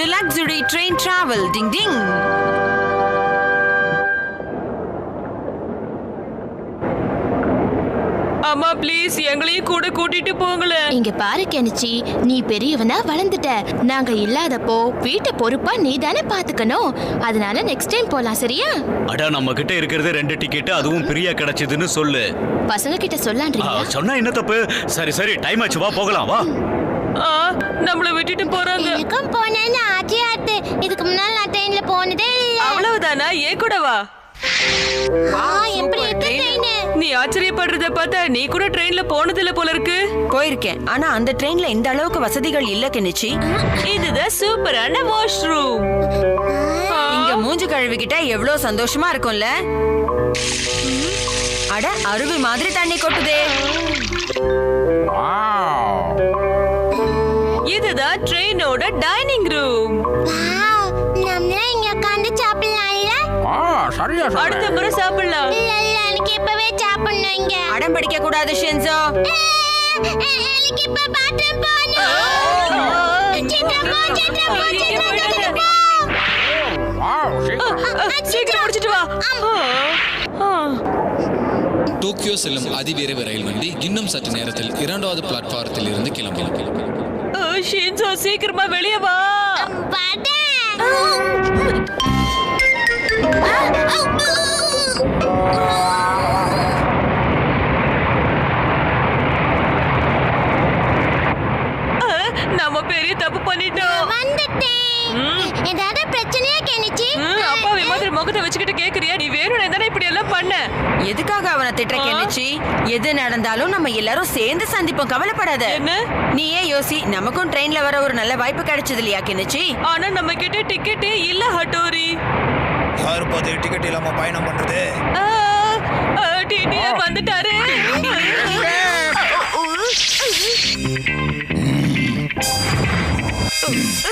The luxury train travel. Ding ding. அம்மா please எங்களையும் கூட கூட்டிட்டு போங்களே. இங்க பாரு கெனிச்சி, நீ பெரியவனா வளர்ந்துட்ட. நாங்க இல்லாதப்போ வீட்டை பொறுப்பா நீ தானே பாத்துக்கணும். அதனால நெக்ஸ்ட் டைம் போலாம், சரியா? அடா நம்ம கிட்ட இருக்கிறது 2 டிக்கெட், அதுவும் பிரியா கிடைச்சதுன்னு சொல்லு. பசங்க கிட்ட சொல்லான்றீங்க. சொன்னா என்ன தப்பு? சரி சரி டைம் ஆச்சு, வா போகலாம் வா. நம்மள விட்டுட்டு போறாங்க. எனக்கும் போனேன்னு ஆச்சரியாத்து. இதுக்கு முன்னால நான் ட்ரெயின்ல போனதே இல்ல. அவ்வளவுதானா? ஏன் கூட வா. எப்படி இருக்கு ட்ரெயின்? நீ ஆச்சரியப்படுறத பார்த்தா நீ கூட ட்ரெயின்ல போனதில்ல போல இருக்கு. போயிருக்கேன், ஆனா அந்த ட்ரெயின்ல இந்த அளவுக்கு வசதிகள் இல்ல கெனிச்சி. இதுதான் சூப்பரான வாஷ்ரூம். இங்க மூஞ்சி கழுவிக்கிட்டா எவ்வளவு சந்தோஷமா இருக்கும்ல. அட அருவி மாதிரி தண்ணி கொட்டுதே. இதுதான் ட்ரெயினோட டைனிங் ரூம். நம்மள இங்க உட்கார்ந்து சாப்பிடலாம்ல? சரியா அடுத்த முறை சாப்பிடலாம். இல்ல இல்ல, எனக்கு இப்பவே சாப்பிடணும். இங்க அடம் பிடிக்க கூடாது ஷென்சோ. எனக்கு இப்ப பாத்ரூம் சீக்கிரம் முடிச்சிட்டு வா. டோக்கியோ செல்லும் அதிவிரைவு ரயில் வண்டி இன்னும் சற்று நேரத்தில் 2வது பிளாட்பாரத்தில் இருந்து கிளம்பும். ஷின்சோ சீக்கிரமா வெளியே வா. நம்ம பெரிய தப்பு பண்ணிட்டோம். ஏதாவது பிரச்சனையா கெனிச்சி? அப்பாவி மாதிரி முகத்தை வச்சுக்கிட்டு கேக்குறியா? நீ வேணும்னே தானே இப்படி எல்லாம் பண்ண. எதுக்காக அவனை திட்ட கெனிச்சி? எது நடந்தாலும் நம்ம எல்லாரும் சேர்ந்து சந்திப்போம், கவலைப்படாத. என்ன? நீயே யோசி, நமக்கும் ட்ரெயின்ல வர ஒரு நல்ல வாய்ப்பு கிடைச்சது இல்லையா கெனிச்சி? ஆனா நம்ம கிட்ட டிக்கெட்டே இல்ல ஹட்டோரி. யாரு பாத்து டிக்கெட் இல்லாம பயணம் பண்றது? டிடிஆர் வந்துட்டாரு.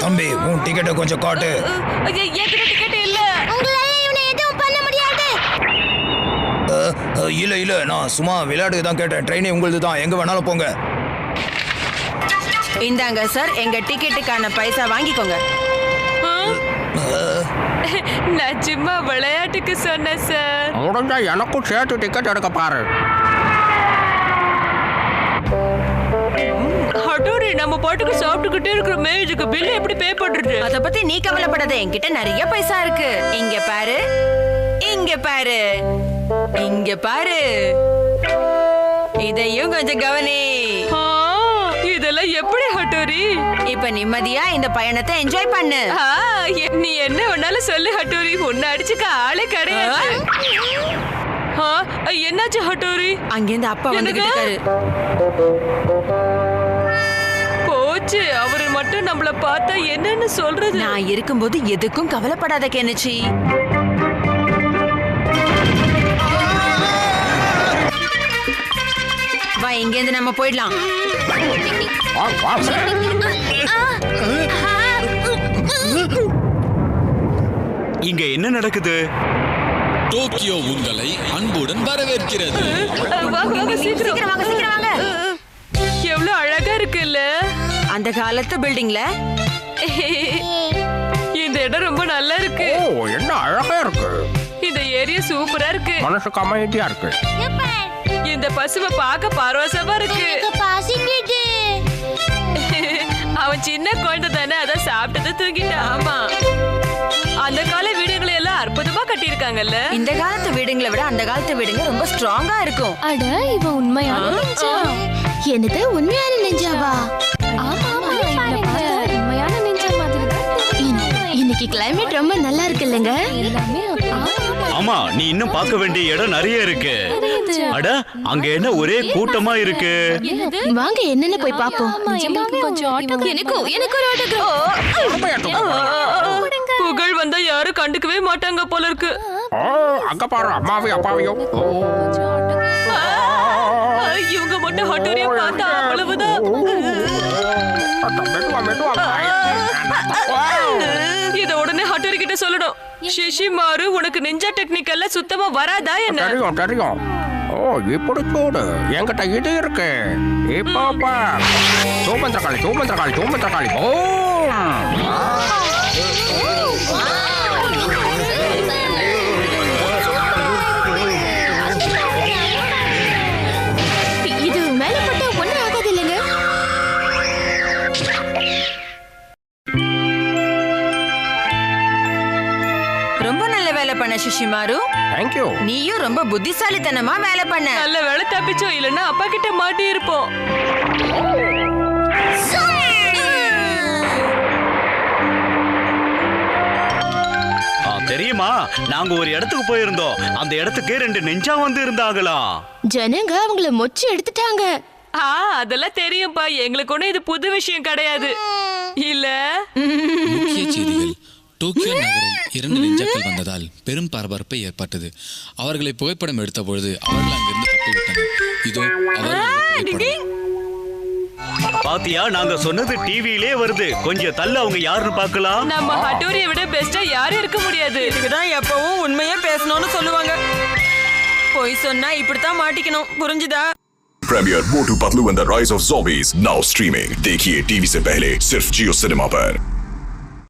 தம்பி உன் டிக்கெட்டை கொஞ்சம் காட்டு. என்கிட்ட டிக்கெட் இல்ல. உங்களால இவனை எதுவும் பண்ண முடியாது. இல்ல இல்ல, நான் சும்மா விளையாட்டுக்கு தான் கேட்டேன். ட்ரெயினே உங்களுது தான், எங்க வேணாலும் போங்க. இந்தாங்க சார், எங்க டிக்கெட்டுக்கான பைசா வாங்கிக்கோங்க. நான் சும்மா விளையாட்டுக்கு சொன்னேன் சார். முடிஞ்சா எனக்கும் சேர்த்து டிக்கெட் எடுக்க பாரு. ஹட்டோரி நம்ம பாட்டுக்கு சாப்பிட்டுக்கிட்டே இருக்கிறோமே, இதுக்கு பில் எப்படி பே பண்றது? அத பத்தி நீ கவலைப்படாத, என்கிட்ட நிறைய பைசா இருக்கு. இங்க பாரு, இங்க பாரு, இங்க பாரு. இதையும் கொஞ்சம் கவனி. இதெல்லாம் எப்படி ஹட்டோரி? இப்ப நிம்மதியா இந்த பயணத்தை என்ஜாய் பண்ணு. நீ என்ன வேணாலும் சொல்லு ஹட்டோரி, உன்னை அடிச்சுக்க ஆளே கிடையாது. என்னாச்சு ஹட்டோரி? அங்கிருந்து அப்பா வந்துகிட்டு இருக்காரு. போச்சு, அவரு மட்டும் நம்மள பார்த்தா என்னன்னு சொல்றது? நான் இருக்கும்போது எதுக்கும் கவலைப்படாத கெனிச்சி. வா, இங்கிருந்து நம்ம போயிடலாம். இங்க என்ன நடக்குது? டோக்கியோ உங்களை அன்புடன் வரவேற்கிறது. சீக்கிரம் வாங்க, சீக்கிரம் வாங்க. எவ்வளவு அழகா இருக்குல்ல அந்த காலத்து பில்டிங்ல. இந்த இடம் ரொம்ப நல்லா இருக்கு. ஓ, என்ன அழகா இருக்கு. இந்த ஏரியா சூப்பரா இருக்கு. மனசுக்கு அமைதியா இருக்கு. இந்த பசுவை பார்க்க பரவசமா இருக்கு. பசிக்குது. அவன் சின்ன குழந்தை தானே, அதான் சாப்பிட்டது தூங்கிட்டான். ஆமா, அந்த கால வீடுகளை எல்லாம் அற்புதமா கட்டியிருக்காங்கல்ல. இந்த காலத்து வீடுங்களை விட அந்த காலத்து வீடுங்க ரொம்ப ஸ்ட்ராங்கா இருக்கும். அட, இவ உண்மையான நெஞ்சா? என்னது உண்மையான நெஞ்சாவா? உண்மையான நெஞ்சா மாதிரி தான். இன்னைக்கு கிளைமேட் ரொம்ப நல்லா இருக்குல்லங்க. ஆமா, நீ இன்னும் பார்க்க வேண்டிய இடம் நிறைய இருக்கு. அட, அங்க என்ன ஒரே கூட்டமா இருக்கு. வாங்க என்னன்னு போய் பாப்போம். எனக்கு ஒரு புகழ் வந்தா யாரும் கண்டுக்கவே மாட்டாங்க போல இருக்கு. அங்க பாரு, அம்மாவையும் அப்பாவையும். இவங்க மட்டும் ஹட்டோரியா பார்த்தா அவ்வளவுதான். இத உடனே ஹட்டோரி கிட்ட சொல்லணும். ஷிஷிமாரு, உனக்கு நிஞ்சா டெக்னிக் எல்லாம் சுத்தமா வராதா என்ன? தெரியும் தெரியும். ஓ, இப்படி போடு, என்கிட்ட இது இருக்கு. இப்போ சூமந்திரகாளி, சூமந்திரகாளி, சூமந்திரகாளி. ஓ இது மேல பட்டா ஒண்ணும் ஆகாது இல்லைங்க. ரொம்ப நல்ல வேலை பண்ண சுஷிமாரு. தேங்க்யூ. நீயும் ரொம்ப புத்திசாலித்தனமா வேலை பண்ண. நல்ல வேலை தப்பிச்சோம், இல்லன்னா அப்பா கிட்ட மாட்டி இருப்போம். தெரியுமா, நாங்க ஒரு இடத்துக்கு போயிருந்தோம். அந்த இடத்துக்கு 2 நிஞ்சா வந்து இருந்தாங்களா. ஜனங்க அவங்கள மொச்சு எடுத்துட்டாங்க. அதெல்லாம் தெரியும்பா, எங்களுக்கு ஒண்ணும் இது புது விஷயம் கிடையாது இல்ல. முக்கிய செய்திகள். டோக்கியோ நகரில் 2 நிஞ்சாக்கள் வந்ததால் பெரும் பரபரப்பு ஏற்பட்டது. அவர்களை புகைப்படம் எடுத்த பொழுது அவர்கள் அங்கிருந்து தப்பிவிட்டனர். இதோ அவர்கள் பாத்தியா, நாங்க சொன்னது டிவியிலே வருது. கொஞ்சம் தள்ள அவங்க யாருன்னு பார்க்கலாம். நம்ம ஹட்டோரியை விட பெஸ்டா யாரும் இருக்க முடியாது. இதுக்குதான் எப்பவும் உண்மையே பேசணும்னு சொல்லுவாங்க. போய் சொன்னா இப்படித்தான் மாட்டிக்கணும், புரிஞ்சுதா? Premier Motu Patlu and the rise of zombies now streaming. देखिए टीवी से पहले सिर्फ जियो सिनेमा पर।